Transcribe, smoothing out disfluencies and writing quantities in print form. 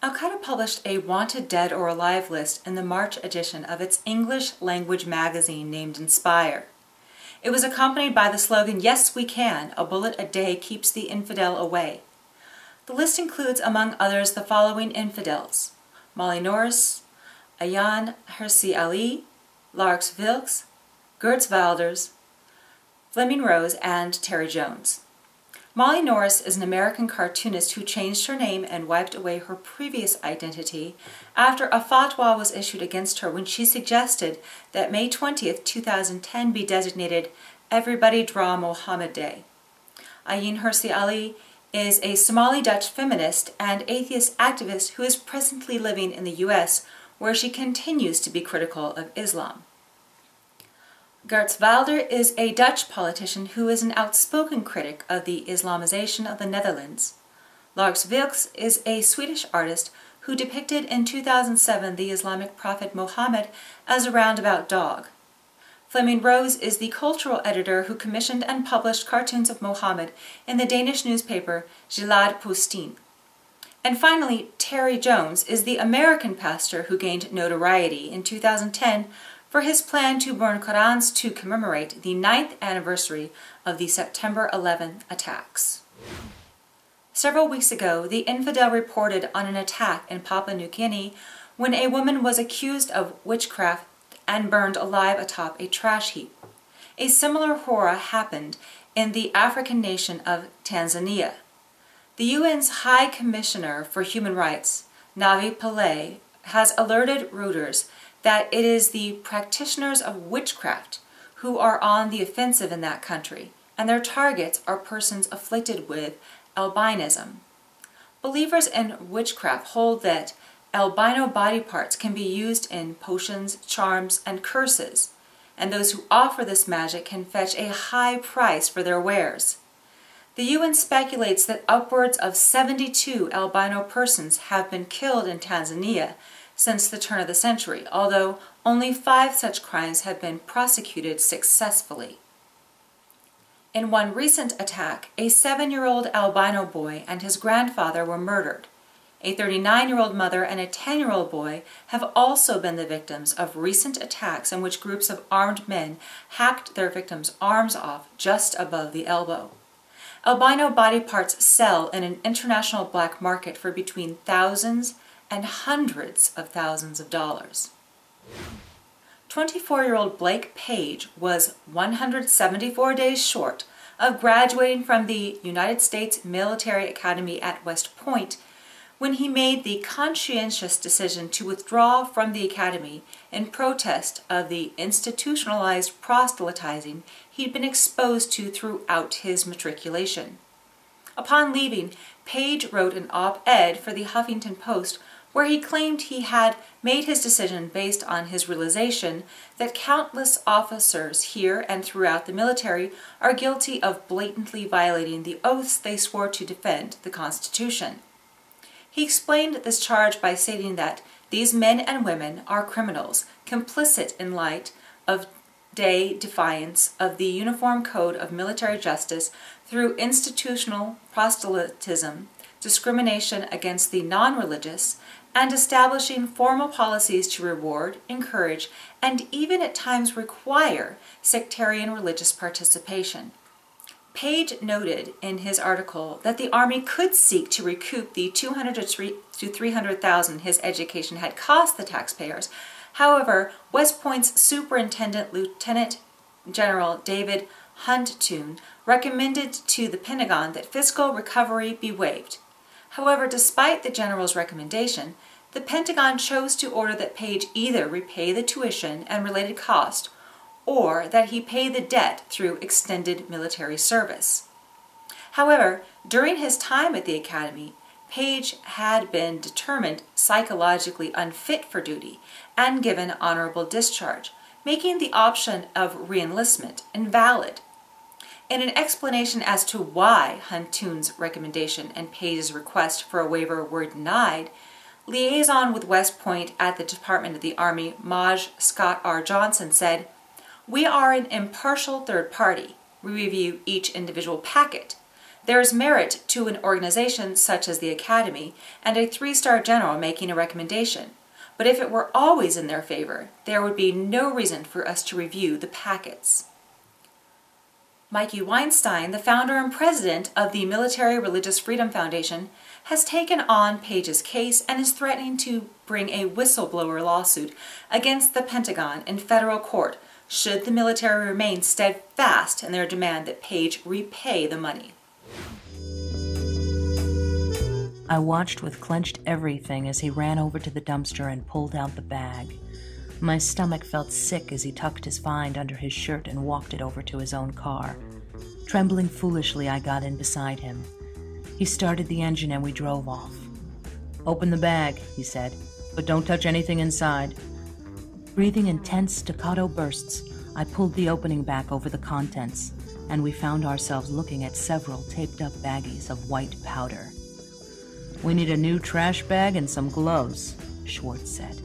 Al-Qaeda published a wanted dead or alive list in the March edition of its English language magazine named Inspire. It was accompanied by the slogan, "Yes, we can, a bullet a day keeps the infidel away." The list includes, among others, the following infidels: Molly Norris, Ayaan Hirsi Ali, Lars Vilks, Geertz Wilders, Fleming Rose, and Terry Jones. Molly Norris is an American cartoonist who changed her name and wiped away her previous identity after a fatwa was issued against her when she suggested that May 20th, 2010 be designated Everybody Draw Mohammed Day. Ayaan Hirsi Ali is a Somali Dutch feminist and atheist activist who is presently living in the U.S., where she continues to be critical of Islam. Geertz Wilders is a Dutch politician who is an outspoken critic of the Islamization of the Netherlands. Lars Vilks is a Swedish artist who depicted in 2007 the Islamic prophet Muhammad as a roundabout dog. Fleming Rose is the cultural editor who commissioned and published cartoons of Muhammad in the Danish newspaper Jyllands-Posten. And finally, Terry Jones is the American pastor who gained notoriety in 2010 for his plan to burn Qurans to commemorate the 9th anniversary of the September 11th attacks. Several weeks ago, the infidel reported on an attack in Papua New Guinea when a woman was accused of witchcraft and burned alive atop a trash heap. A similar horror happened in the African nation of Tanzania. The UN's High Commissioner for Human Rights, Navi Pillay, has alerted Reuters that it is the practitioners of witchcraft who are on the offensive in that country, and their targets are persons afflicted with albinism. Believers in witchcraft hold that albino body parts can be used in potions, charms, and curses, and those who offer this magic can fetch a high price for their wares. The UN speculates that upwards of 72 albino persons have been killed in Tanzania since the turn of the century, although only 5 such crimes have been prosecuted successfully. In one recent attack, a 7-year-old albino boy and his grandfather were murdered. A 39-year-old mother and a 10-year-old boy have also been the victims of recent attacks in which groups of armed men hacked their victims' arms off just above the elbow. Albino body parts sell in an international black market for between thousands and hundreds of thousands of dollars. 24-year-old Blake Page was 174 days short of graduating from the United States Military Academy at West Point when he made the conscientious decision to withdraw from the academy in protest of the institutionalized proselytizing he'd been exposed to throughout his matriculation. Upon leaving, Page wrote an op-ed for the Huffington Post where he claimed he had made his decision based on his realization that countless officers here and throughout the military are guilty of blatantly violating the oaths they swore to defend the Constitution. He explained this charge by stating that these men and women are criminals, complicit in light of day defiance of the Uniform Code of Military Justice through institutional proselytism, discrimination against the non-religious, and establishing formal policies to reward, encourage, and even at times require sectarian religious participation. Page noted in his article that the Army could seek to recoup the $200,000 to $300,000 his education had cost the taxpayers. However, West Point's Superintendent Lieutenant General David Huntoon recommended to the Pentagon that fiscal recovery be waived. However, despite the general's recommendation, the Pentagon chose to order that Page either repay the tuition and related cost, or that he pay the debt through extended military service. However, during his time at the academy, Page had been determined psychologically unfit for duty and given honorable discharge, making the option of re-enlistment invalid. In an explanation as to why Huntoon's recommendation and Page's request for a waiver were denied, liaison with West Point at the Department of the Army, Maj Scott R. Johnson, said, "We are an impartial third party. We review each individual packet. There is merit to an organization such as the Academy and a 3-star general making a recommendation, but if it were always in their favor, there would be no reason for us to review the packets. Mikey Weinstein, the founder and president of the Military Religious Freedom Foundation, has taken on Page's case and is threatening to bring a whistleblower lawsuit against the Pentagon in federal court should the military remain steadfast in their demand that Page repay the money. I watched with clenched everything as he ran over to the dumpster and pulled out the bag. My stomach felt sick as he tucked his find under his shirt and walked it over to his own car. Trembling foolishly, I got in beside him. He started the engine and we drove off. "Open the bag," he said, "but don't touch anything inside." Breathing in tense staccato bursts, I pulled the opening back over the contents, and we found ourselves looking at several taped-up baggies of white powder. "We need a new trash bag and some gloves," Schwartz said.